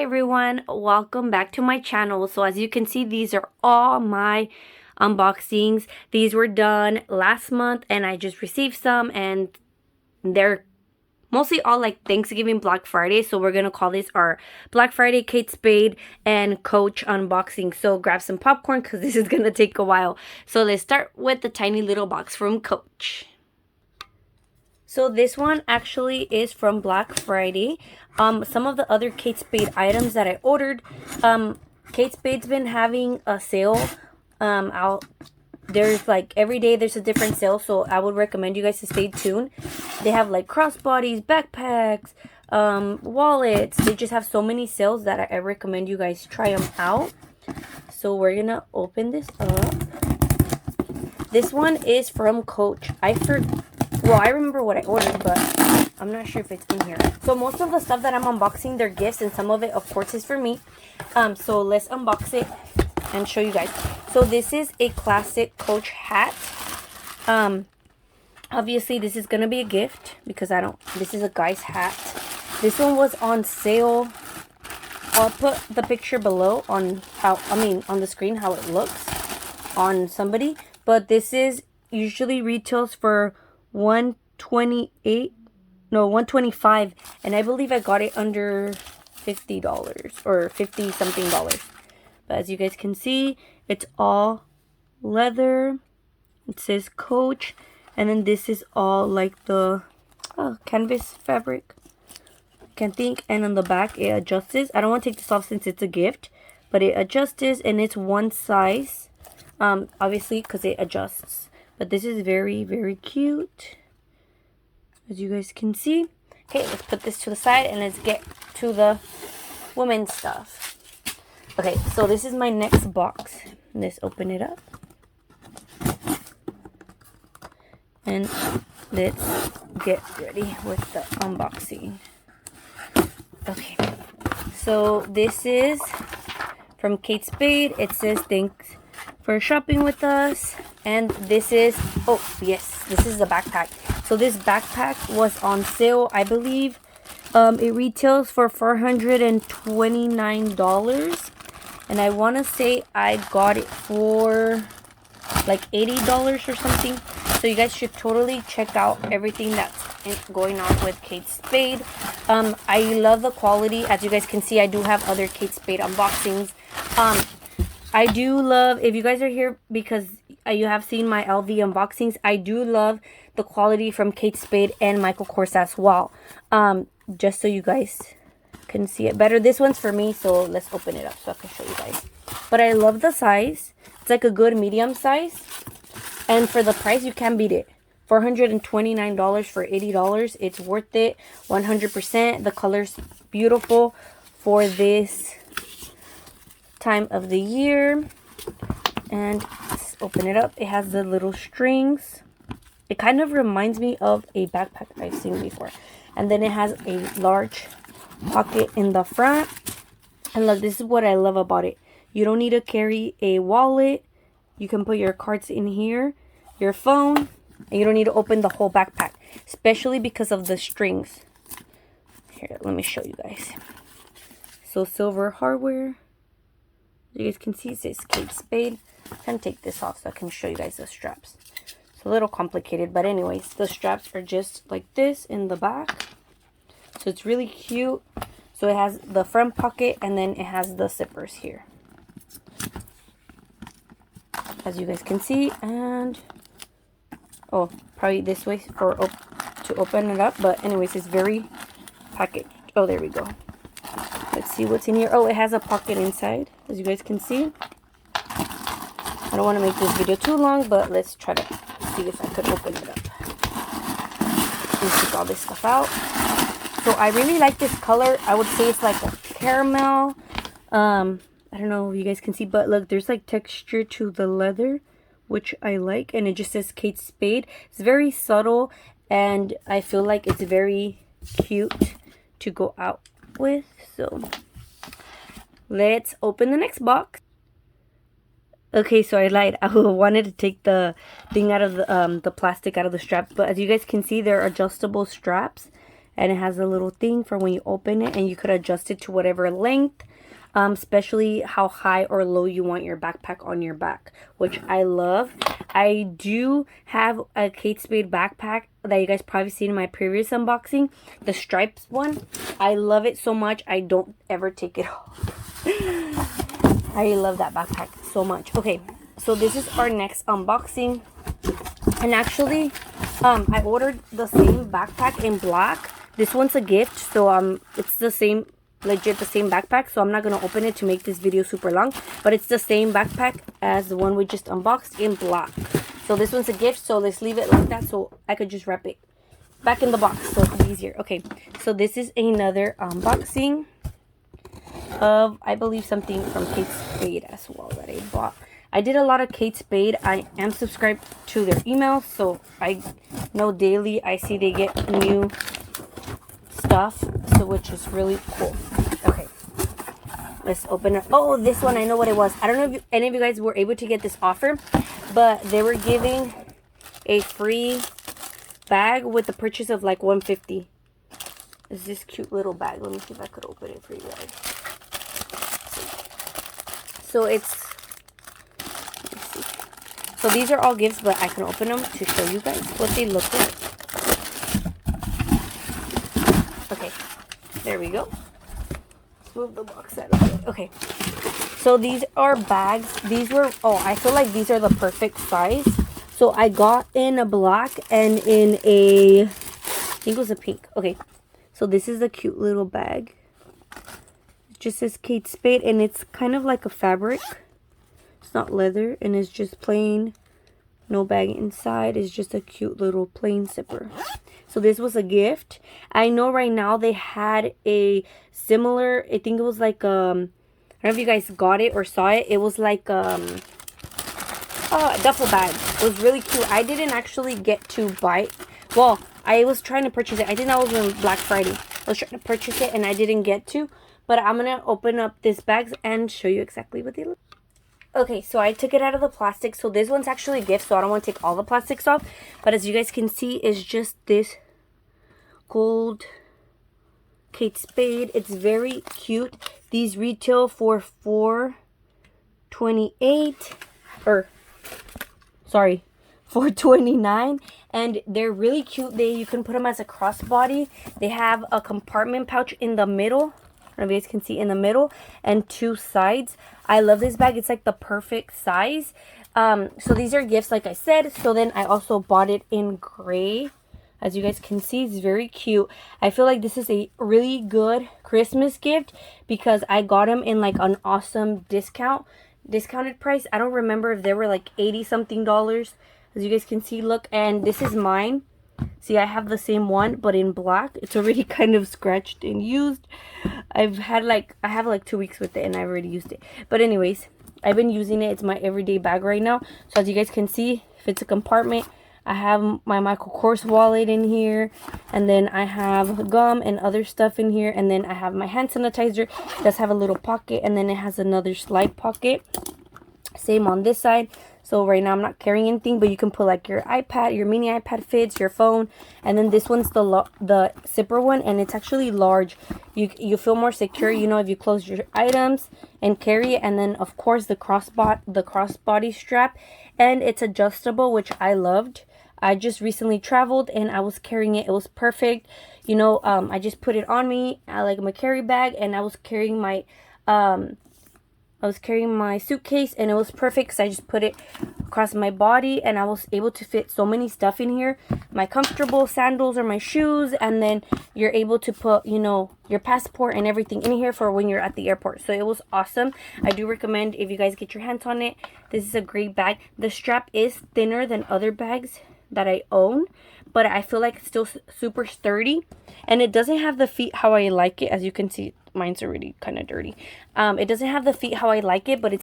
Hi everyone, welcome back to my channel. So as you can see, these are all my unboxings. These were done last month and I just received some, and they're mostly all like Thanksgiving, Black Friday. So we're gonna call this our Black Friday Kate Spade and Coach unboxing. So grab some popcorn because this is gonna take a while. So let's start with the tiny little box from Coach. So this one actually is from Black Friday. Some of the other Kate Spade items that I ordered, Kate Spade's been having a sale. There's like every day there's a different sale, so I would recommend you guys to stay tuned. They have like crossbodies, backpacks, wallets. They just have so many sales that I recommend you guys try them out. So we're gonna open this up. This one is from Coach. I remember what I ordered, but I'm not sure if it's in here. So most of the stuff that I'm unboxing, they're gifts, and some of it, of course, is for me. So let's unbox it and show you guys. So this is a classic Coach hat. Obviously, this is gonna be a gift because this is a guy's hat. This one was on sale. I'll put the picture below on on the screen how it looks on somebody. But this is usually retails for $125, and I believe I got it under $50 or 50 something dollars. But as you guys can see, it's all leather. It says Coach, and then this is all like the canvas fabric, can't think. And on the back it adjusts. I don't want to take this off since it's a gift, but it adjusts, and it's one size, obviously because it adjusts. But this is very, very cute, as you guys can see. Okay, let's put this to the side and let's get to the women's stuff. Okay, so this is my next box. Let's open it up. And let's get ready with the unboxing. Okay, so this is from Kate Spade. It says thanks for shopping with us. And this is, oh yes, this is the backpack. So this backpack was on sale, I believe. It retails for $429, and I want to say I got it for like $80 or something. So you guys should totally check out everything that's going on with Kate Spade. I love the quality. As you guys can see, I do have other Kate Spade unboxings. I do love, if you guys are here because you have seen my LV unboxings, I do love the quality from Kate Spade and Michael Kors as well. Just so you guys can see it better. This one's for me, so let's open it up so I can show you guys. But I love the size. It's like a good medium size. And for the price, you can't beat it. $429 for $80. It's worth it 100%. The color's beautiful for this time of the year. And let's open it up. It has the little strings. It kind of reminds me of a backpack I've seen before. And then it has a large pocket in the front. And look, this is what I love about it. You don't need to carry a wallet. You can put your cards in here, your phone, and you don't need to open the whole backpack, especially because of the strings. Here, let me show you guys. So silver hardware. You guys can see it says Kate Spade. I can take this off so I can show you guys the straps. It's a little complicated, but anyways, the straps are just like this in the back. So it's really cute. So it has the front pocket, and then it has the zippers here, as you guys can see. And oh, probably this way for to open it up. But anyways, it's very packaged. Oh, there we go. Let's see what's in here. Oh, it has a pocket inside, as you guys can see. I don't want to make this video too long, but let's try to see if I could open it up. Let's take all this stuff out. So I really like this color. I would say it's like a caramel. I don't know if you guys can see, but look, there's like texture to the leather, which I like. And it just says Kate Spade. It's very subtle, and I feel like it's very cute to go out with. So let's open the next box. Okay, so I lied. I wanted to take the thing out of the plastic out of the strap, but as you guys can see, they're adjustable straps, and it has a little thing for when you open it, and you could adjust it to whatever length, especially how high or low you want your backpack on your back, which I love. I do have a Kate Spade backpack that you guys probably seen in my previous unboxing, the stripes one. I love it so much. I don't ever take it off. I love that backpack so much. Okay, so this is our next unboxing, and actually I ordered the same backpack in black. This one's a gift, so it's the same, legit the same backpack, so I'm not gonna open it to make this video super long, but it's the same backpack as the one we just unboxed in black. So this one's a gift, so let's leave it like that so I could just wrap it back in the box so it's easier. Okay, so this is another unboxing of, I believe, something from Kate Spade as well that I bought. I did a lot of Kate Spade. I am subscribed to their emails, so I know daily I see they get new stuff, so which is really cool. Okay, let's open it. Oh, this one, I know what it was. I don't know if any of you guys were able to get this offer, but they were giving a free bag with the purchase of like $150. It's this cute little bag. Let me see if I could open it for you guys. So it's, let's see. So these are all gifts, but I can open them to show you guys what they look like. Okay, there we go. Let's move the box out of it. Okay, so these are bags. These were, oh, I feel like these are the perfect size. So I got in a black and in a, I think it was a pink. Okay, so this is a cute little bag. It just says Kate Spade, and it's kind of like a fabric. It's not leather, and it's just plain, no bag inside. It's just a cute little plain zipper. So this was a gift. I know right now they had a similar, I think it was like, I don't know if you guys got it or saw it. It was like a duffel bag. It was really cute. I didn't actually get to buy it. Well, I was trying to purchase it. I think that was on Black Friday. I was trying to purchase it and I didn't get to. But I'm going to open up this bag and show you exactly what they look like. Okay, so I took it out of the plastic. So this one's actually a gift, so I don't want to take all the plastics off. But as you guys can see, it's just this gold Kate Spade. It's very cute. These retail for $4.28, or sorry, $4.29, and they're really cute. You can put them as a crossbody. They have a compartment pouch in the middle. I don't know if you guys can see, in the middle, and two sides. I love this bag. It's like the perfect size. So these are gifts, like I said. So then I also bought it in gray. As you guys can see, it's very cute. I feel like this is a really good Christmas gift because I got them in like an awesome discounted price. I don't remember if they were like 80 something dollars. As you guys can see, look, and this is mine. See, I have the same one, but in black. It's already kind of scratched and used. I have like 2 weeks with it, and I've already used it. But anyways, I've been using it. It's my everyday bag right now. So as you guys can see, if it's a compartment, I have my Michael Kors wallet in here, and then I have gum and other stuff in here, and then I have my hand sanitizer. It does have a little pocket, and then it has another slide pocket. Same on this side. So right now I'm not carrying anything, but you can put like your iPad, your mini iPad fits, your phone, and then this one's the zipper one, and it's actually large. You feel more secure, you know, if you close your items and carry it. And then of course the crossbody strap, and it's adjustable, which I loved. I just recently traveled and I was carrying it. It was perfect. You know, I just put it on me. I like my carry bag, and I was carrying my suitcase, and it was perfect because I just put it across my body, and I was able to fit so many stuff in here. My comfortable sandals or my shoes, and then you're able to put, you know, your passport and everything in here for when you're at the airport. So it was awesome. I do recommend if you guys get your hands on it. This is a great bag. The strap is thinner than other bags that I own, but I feel like it's still super sturdy, and it doesn't have the feet how I like it. As you can see, mine's already kind of dirty. It doesn't have the feet how I like it, but it's